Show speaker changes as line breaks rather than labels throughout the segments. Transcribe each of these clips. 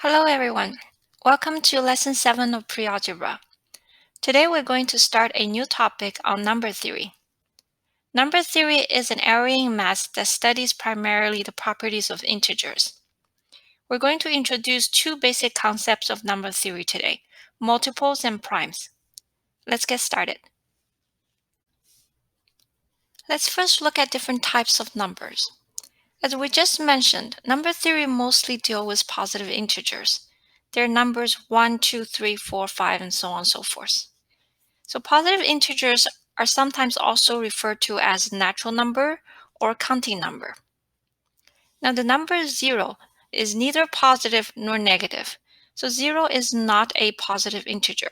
Hello everyone. Welcome to Lesson 7 of Pre-Algebra. Today we're going to start a new topic on number theory. Number theory is an area in math that studies primarily the properties of integers. We're going to introduce two basic concepts of number theory today, multiples and primes. Let's get started. Let's first look at different types of numbers. As we just mentioned, number theory mostly deals with positive integers. They're numbers 1, 2, 3, 4, 5, and so on and so forth. So positive integers are sometimes also referred to as natural number or counting number. Now the number 0 is neither positive nor negative. So 0 is not a positive integer,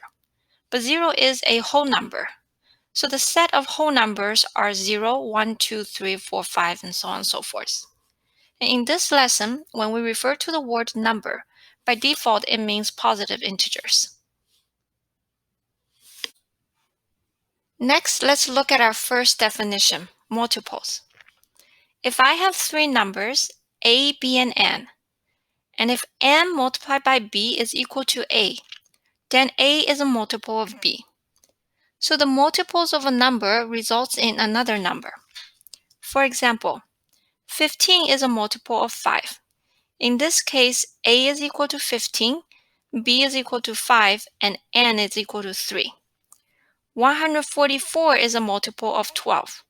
but 0 is a whole number. So the set of whole numbers are 0, 1, 2, 3, 4, 5, and so on and so forth. And in this lesson, when we refer to the word number, by default it means positive integers. Next, let's look at our first definition, multiples. If I have three numbers, a, b, and n, and if n multiplied by b is equal to a, then a is a multiple of b. So the multiples of a number results in another number. For example, 15 is a multiple of 5. In this case, a is equal to 15, b is equal to 5, and n is equal to 3. 144 is a multiple of 12.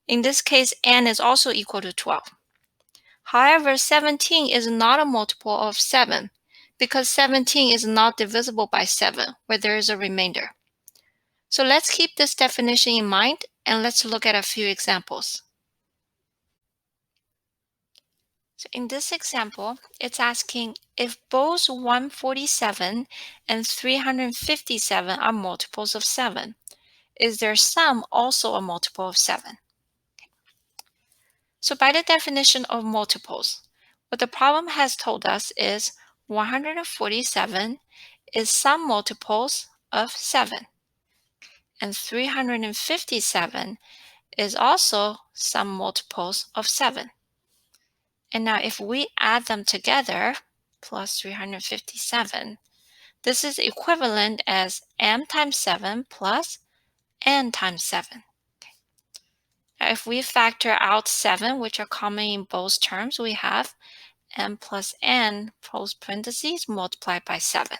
In this case, n is also equal to 12. However, 17 is not a multiple of 7 because 17 is not divisible by 7 where there is a remainder. So let's keep this definition in mind and let's look at a few examples. So in this example, it's asking if both 147 and 357 are multiples of 7, is their sum also a multiple of 7? So by the definition of multiples, what the problem has told us is 147 is some multiples of 7, and 357 is also some multiples of 7. And now if we add them together, plus 357, this is equivalent as m times 7 plus n times 7. Now if we factor out 7, which are common in both terms, we have m plus n, close parentheses, multiplied by 7.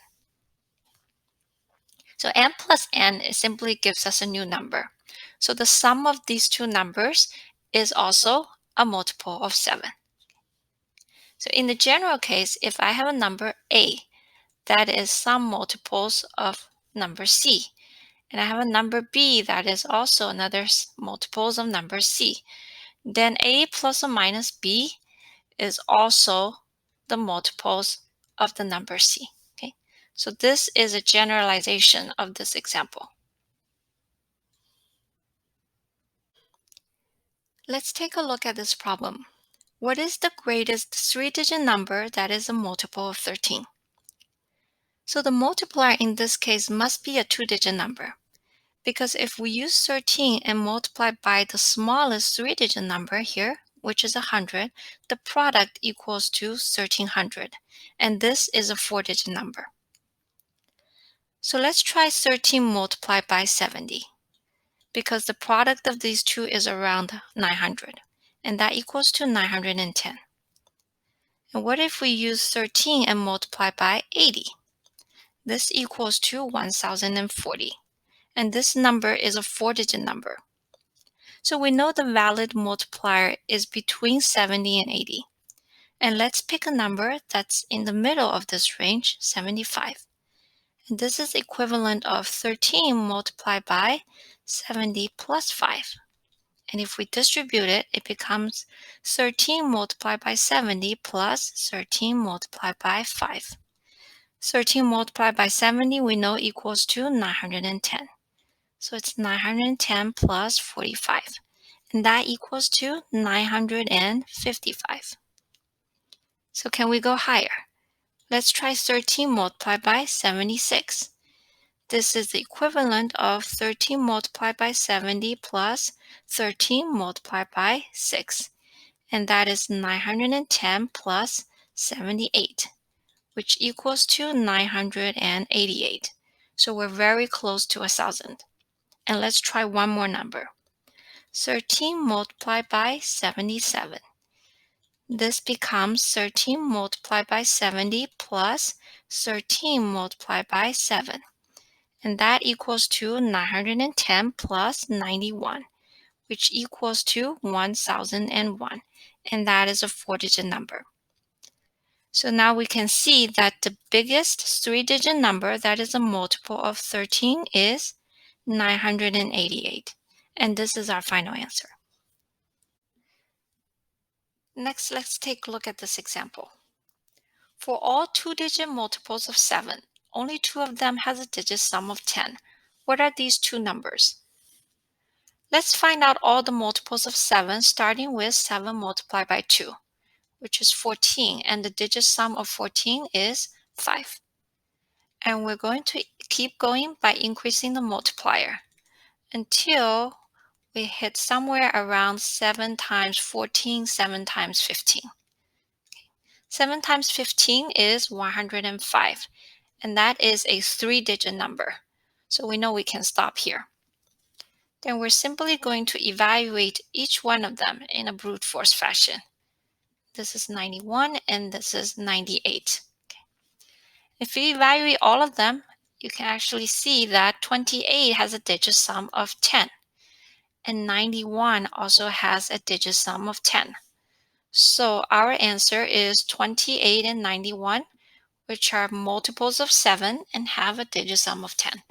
So m plus n simply gives us a new number. So the sum of these two numbers is also a multiple of 7. So in the general case, if I have a number a, that is some multiples of number c, and I have a number b that is also another multiples of number c, then a plus or minus b is also the multiples of the number c. Okay, so this is a generalization of this example. Let's take a look at this problem. What is the greatest three-digit number that is a multiple of 13? So the multiplier in this case must be a two-digit number, because if we use 13 and multiply by the smallest three-digit number here, which is 100, the product equals to 1300, and this is a four-digit number. So let's try 13 multiplied by 70, because the product of these two is around 900, and that equals to 910. And what if we use 13 and multiply by 80? This equals to 1040, and this number is a four-digit number. So we know the valid multiplier is between 70 and 80. And let's pick a number that's in the middle of this range, 75. And this is equivalent of 13 multiplied by 70 plus 5. And if we distribute it, it becomes 13 multiplied by 70 plus 13 multiplied by 5. 13 multiplied by 70 we know equals to 910. So it's 910 plus 45. And that equals to 955. So can we go higher? Let's try 13 multiplied by 76. This is the equivalent of 13 multiplied by 70 plus 13 multiplied by 6. And that is 910 plus 78. which equals to 988. So we're very close to 1,000. And let's try one more number. 13 multiplied by 77. This becomes 13 multiplied by 70 plus 13 multiplied by 7. And that equals to 910 plus 91, which equals to 1001. And that is a 4-digit number. So now we can see that the biggest 3-digit number that is a multiple of 13 is 988. And this is our final answer. Next, let's take a look at this example. For all 2-digit multiples of 7, only 2 of them has a digit sum of 10. What are these two numbers? Let's find out all the multiples of 7, starting with 7 multiplied by 2, which is 14, and the digit sum of 14 is 5. And we're going to keep going by increasing the multiplier until we hit somewhere around 7 times 14, 7 times 15. 7 times 15 is 105, and that is a 3-digit number. So we know we can stop here. Then we're simply going to evaluate each one of them in a brute force fashion. This is 91 and this is 98. Okay. If you evaluate all of them, you can actually see that 28 has a digit sum of 10. And 91 also has a digit sum of 10. So our answer is 28 and 91, which are multiples of 7 and have a digit sum of 10.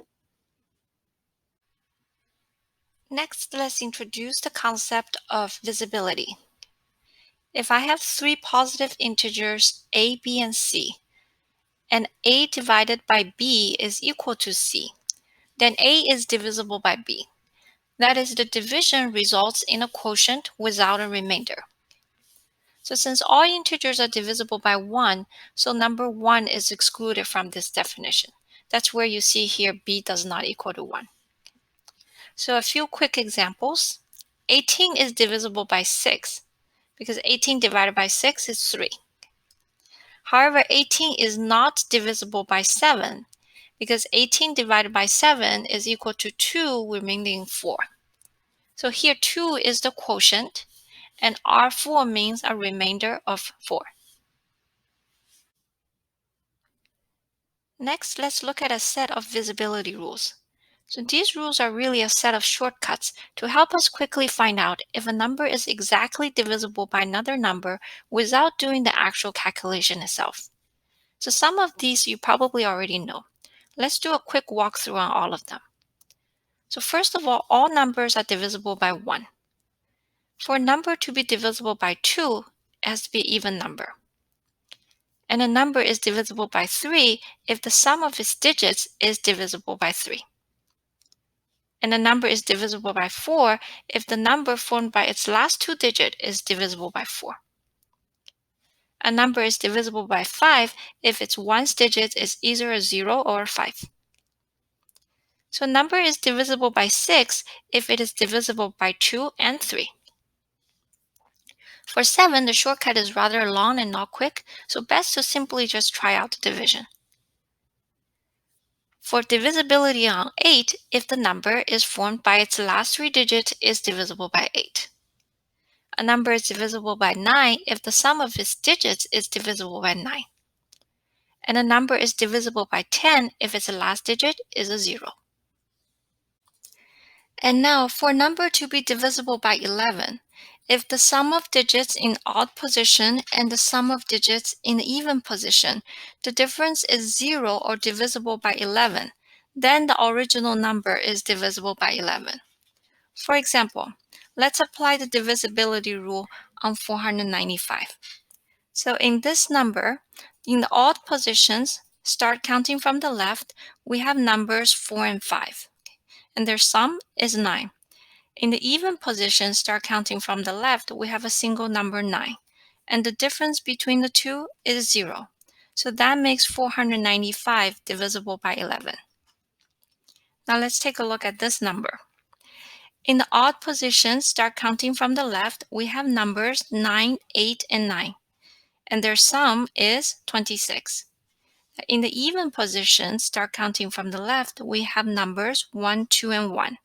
Next, let's introduce the concept of divisibility. If I have 3 positive integers a, b, and c, and a divided by b is equal to c, then a is divisible by b. That is, the division results in a quotient without a remainder. So since all integers are divisible by 1, so number 1 is excluded from this definition. That's where you see here b does not equal to 1. So a few quick examples. 18 is divisible by 6 because 18 divided by 6 is 3. However, 18 is not divisible by 7 because 18 divided by 7 is equal to 2 remaining 4. So here 2 is the quotient and R4 means a remainder of 4. Next, let's look at a set of divisibility rules. So these rules are really a set of shortcuts to help us quickly find out if a number is exactly divisible by another number without doing the actual calculation itself. So some of these you probably already know. Let's do a quick walkthrough on all of them. So first of all numbers are divisible by 1. For a number to be divisible by 2, it has to be an even number. And a number is divisible by 3 if the sum of its digits is divisible by 3. And a number is divisible by 4 if the number formed by its last 2 digits is divisible by 4. A number is divisible by 5 if its ones digit is either a 0 or a 5. So a number is divisible by 6 if it is divisible by 2 and 3. For 7, the shortcut is rather long and not quick, so best to simply just try out the division. For divisibility on 8, if the number is formed by its last 3 digits is divisible by 8. A number is divisible by 9 if the sum of its digits is divisible by 9. And a number is divisible by 10 if its last digit is a 0. And now for a number to be divisible by 11, if the sum of digits in odd position and the sum of digits in even position, the difference is 0 or divisible by 11, then the original number is divisible by 11. For example, let's apply the divisibility rule on 495. So in this number, in the odd positions, start counting from the left, we have numbers 4 and 5, and their sum is 9. In the even position, start counting from the left, we have a single number 9, and the difference between the two is 0. So that makes 495 divisible by 11. Now let's take a look at this number. In the odd position, start counting from the left, we have numbers 9, 8, and 9, and their sum is 26. In the even position, start counting from the left, we have numbers 1, 2, and 1,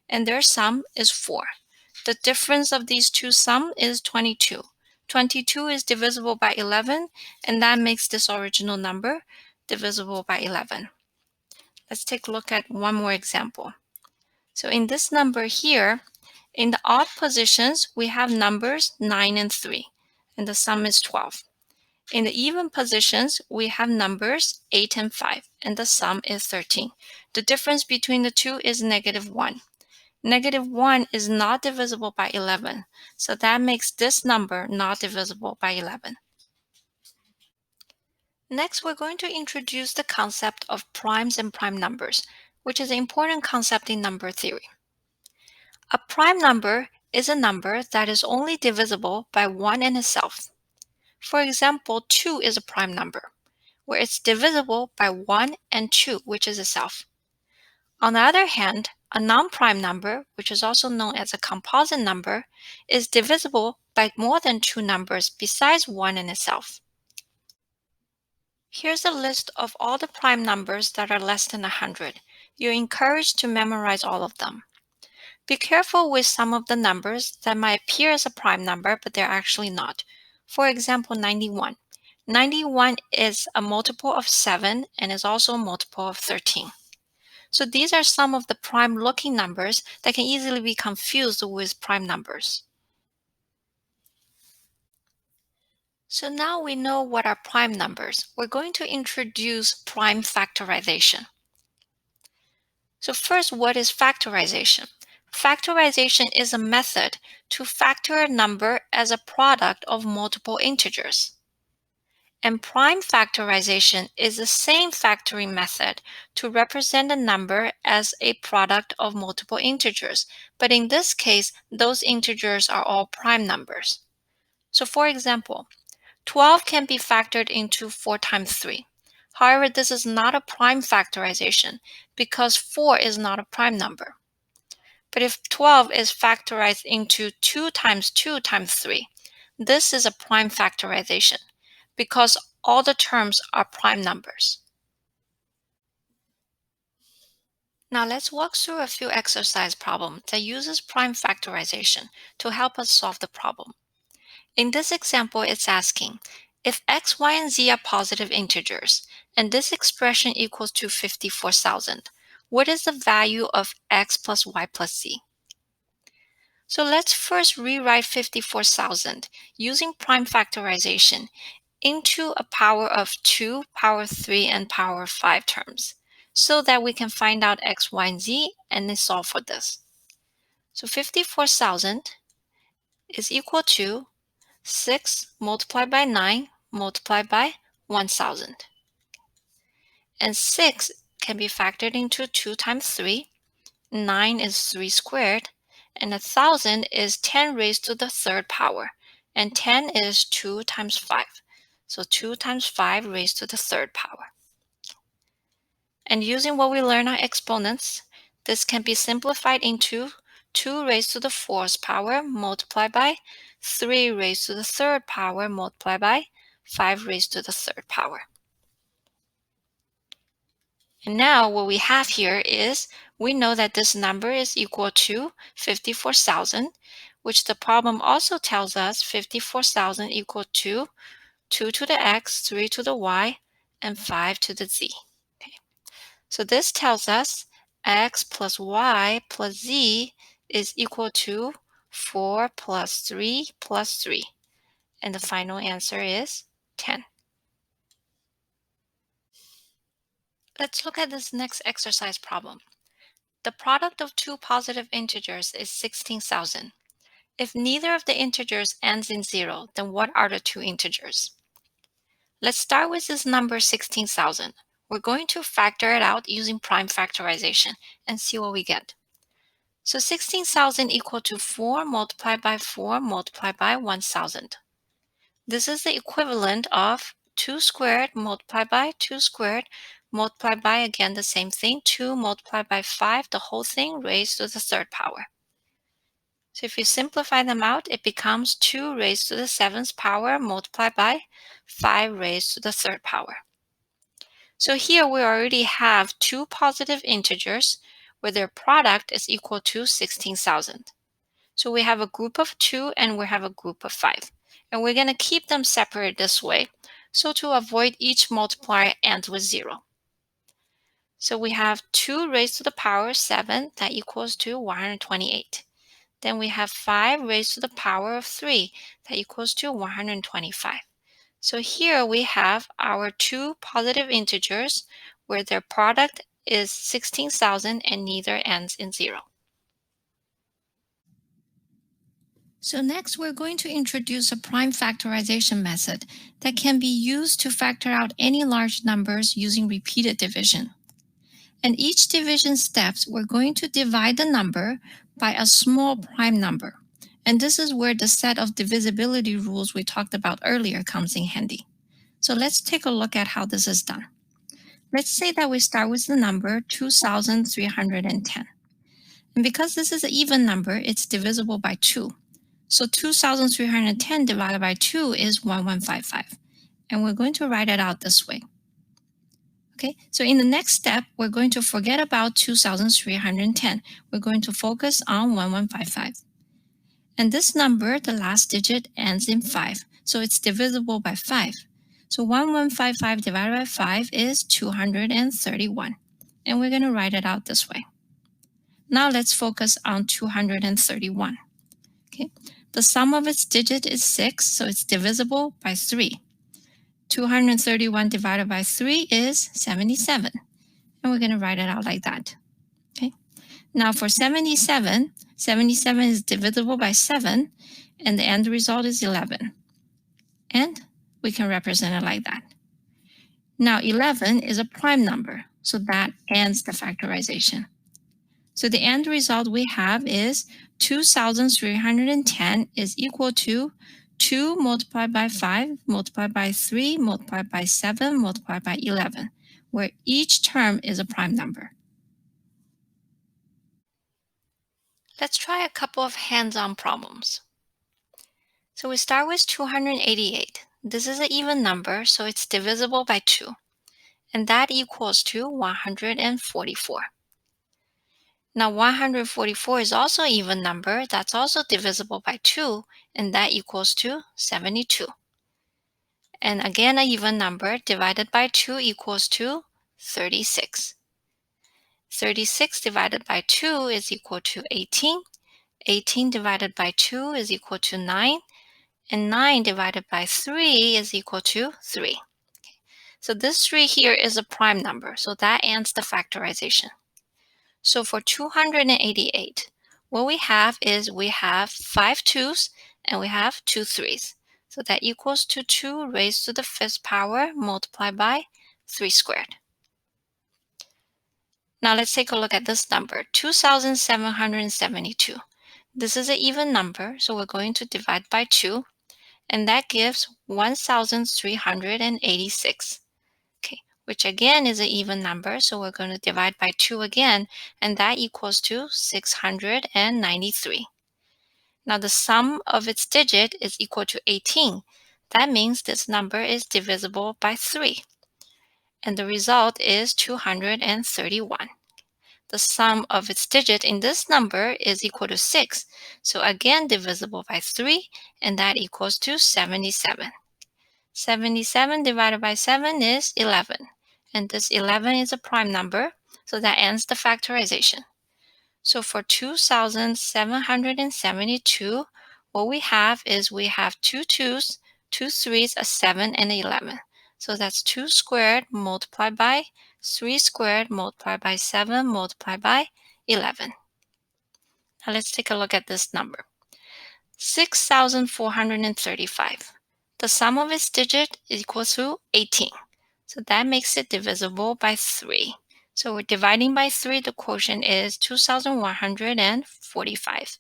and their sum is 4. The difference of these two sum is 22. 22 is divisible by 11, and that makes this original number divisible by 11. Let's take a look at one more example. So in this number here, in the odd positions, we have numbers 9 and 3, and the sum is 12. In the even positions, we have numbers 8 and 5, and the sum is 13. The difference between the two is -1. -1 is not divisible by 11, so that makes this number not divisible by 11. Next, we're going to introduce the concept of primes and prime numbers, which is an important concept in number theory. A prime number is a number that is only divisible by 1 in itself. For example, 2 is a prime number, where it's divisible by 1 and 2, which is itself. On the other hand, a non-prime number, which is also known as a composite number, is divisible by more than 2 numbers besides 1 in itself. Here's a list of all the prime numbers that are less than 100. You're encouraged to memorize all of them. Be careful with some of the numbers that might appear as a prime number, but they're actually not. For example, 91. 91 is a multiple of 7 and is also a multiple of 13. So these are some of the prime-looking numbers that can easily be confused with prime numbers. So now we know what are prime numbers. We're going to introduce prime factorization. So first, what is factorization? Factorization is a method to factor a number as a product of multiple integers. And prime factorization is the same factoring method to represent a number as a product of multiple integers, but in this case, those integers are all prime numbers. So for example, 12 can be factored into 4 times 3. However, this is not a prime factorization because 4 is not a prime number. But if 12 is factorized into 2 times 2 times 3, this is a prime factorization because all the terms are prime numbers. Now let's walk through a few exercise problems that uses prime factorization to help us solve the problem. In this example, it's asking, if x, y, and z are positive integers, and this expression equals to 54,000, what is the value of x plus y plus z? So let's first rewrite 54,000 using prime factorization into a power of 2, power 3, and power 5 terms so that we can find out x, y, and z and then solve for this. So 54,000 is equal to 6 multiplied by 9 multiplied by 1,000. And 6 can be factored into 2 times 3. 9 is 3 squared. And 1,000 is 10 raised to the third power. And 10 is 2 times 5. So 2 times 5 raised to the third power. And using what we learned on exponents, this can be simplified into 2 raised to the fourth power multiplied by 3 raised to the third power multiplied by 5 raised to the third power. And now what we have here is we know that this number is equal to 54,000, which the problem also tells us 54,000 equal to 2 to the x, 3 to the y, and 5 to the z. Okay. So this tells us x plus y plus z is equal to 4 plus 3 plus 3. And the final answer is 10. Let's look at this next exercise problem. The product of two positive integers is 16,000. If neither of the integers ends in 0, then what are the two integers? Let's start with this number 16,000. We're going to factor it out using prime factorization and see what we get. So 16,000 equal to 4 multiplied by 4 multiplied by 1,000. This is the equivalent of 2 squared multiplied by 2 squared multiplied by, again, the same thing, 2 multiplied by 5, the whole thing raised to the third power. So if you simplify them out, it becomes 2 raised to the 7th power multiplied by 5 raised to the third power. So here we already have two positive integers where their product is equal to 16,000. So we have a group of 2 and we have a group of 5. And we're going to keep them separate this way, so to avoid each multiplier ends with 0. So we have 2 raised to the power 7, that equals to 128. Then we have 5 raised to the power of 3, that equals to 125. So here we have our two positive integers where their product is 16,000 and neither ends in 0. So next, we're going to introduce a prime factorization method that can be used to factor out any large numbers using repeated division. And each division steps, we're going to divide the number by a small prime number. And this is where the set of divisibility rules we talked about earlier comes in handy. So let's take a look at how this is done. Let's say that we start with the number 2,310. And because this is an even number, it's divisible by 2. So 2,310 divided by 2 is 1155. And we're going to write it out this way. Okay, so in the next step, we're going to forget about 2,310. We're going to focus on 1155. And this number, the last digit, ends in 5. So it's divisible by 5. So 1155 divided by 5 is 231. And we're going to write it out this way. Now let's focus on 231. Okay, the sum of its digit is 6, so it's divisible by 3. 231 divided by 3 is 77. And we're going to write it out like that. Okay. Now for 77, 77 is divisible by 7, and the end result is 11. And we can represent it like that. Now 11 is a prime number, so that ends the factorization. So the end result we have is 2,310 is equal to 2 multiplied by 5 multiplied by 3 multiplied by 7 multiplied by 11, where each term is a prime number. Let's try a couple of hands-on problems. So we start with 288. This is an even number, so it's divisible by 2. And that equals to 144. Now 144 is also an even number that's also divisible by 2, and that equals to 72. And again, an even number divided by 2 equals to 36. 36 divided by 2 is equal to 18. 18 divided by 2 is equal to 9. And 9 divided by 3 is equal to 3. So this 3 here is a prime number, so that ends the factorization. So for 288, what we have is we have 5 2's and we have 2 3's. So that equals to 2 raised to the 5th power multiplied by 3 squared. Now let's take a look at this number, 2,772. This is an even number, so we're going to divide by 2, and that gives 1,386. Okay, which again is an even number, so we're going to divide by 2 again, and that equals to 693. Now the sum of its digit is equal to 18. That means this number is divisible by 3. And the result is 231. The sum of its digit in this number is equal to 6. So again divisible by 3, and that equals to 77. 77 divided by 7 is 11. And this 11 is a prime number, so that ends the factorization. So for 2,772, what we have is we have 2 2's, 2 3's, a 7, and an 11. So that's 2 squared multiplied by 3 squared multiplied by 7 multiplied by 11. Now let's take a look at this number. 6,435. The sum of its digit is equal to 18. So that makes it divisible by 3. So we're dividing by 3. The quotient is 2,145.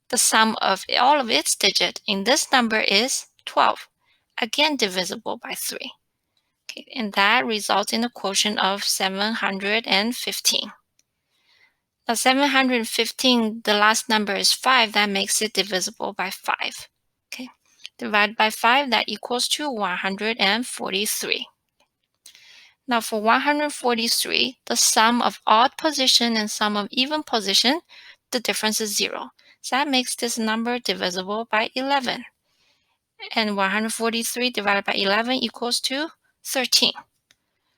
The sum of all of its digits in this number is 12. Again divisible by 3. Okay, and that results in a quotient of 715. Now 715, the last number is 5. That makes it divisible by 5. Okay, divide by 5, that equals to 143. Now for 143, the sum of odd position and sum of even position, the difference is 0. So that makes this number divisible by 11. And 143 divided by 11 equals to 13.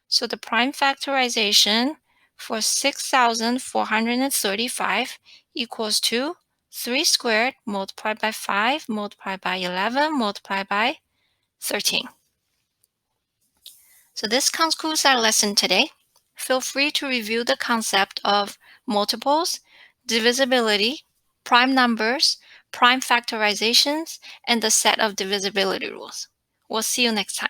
So the prime factorization for 6,435 equals to 3 squared multiplied by 5 multiplied by 11 multiplied by 13. So this concludes our lesson today. Feel free to review the concept of multiples, divisibility, prime numbers, prime factorizations, and the set of divisibility rules. We'll see you next time.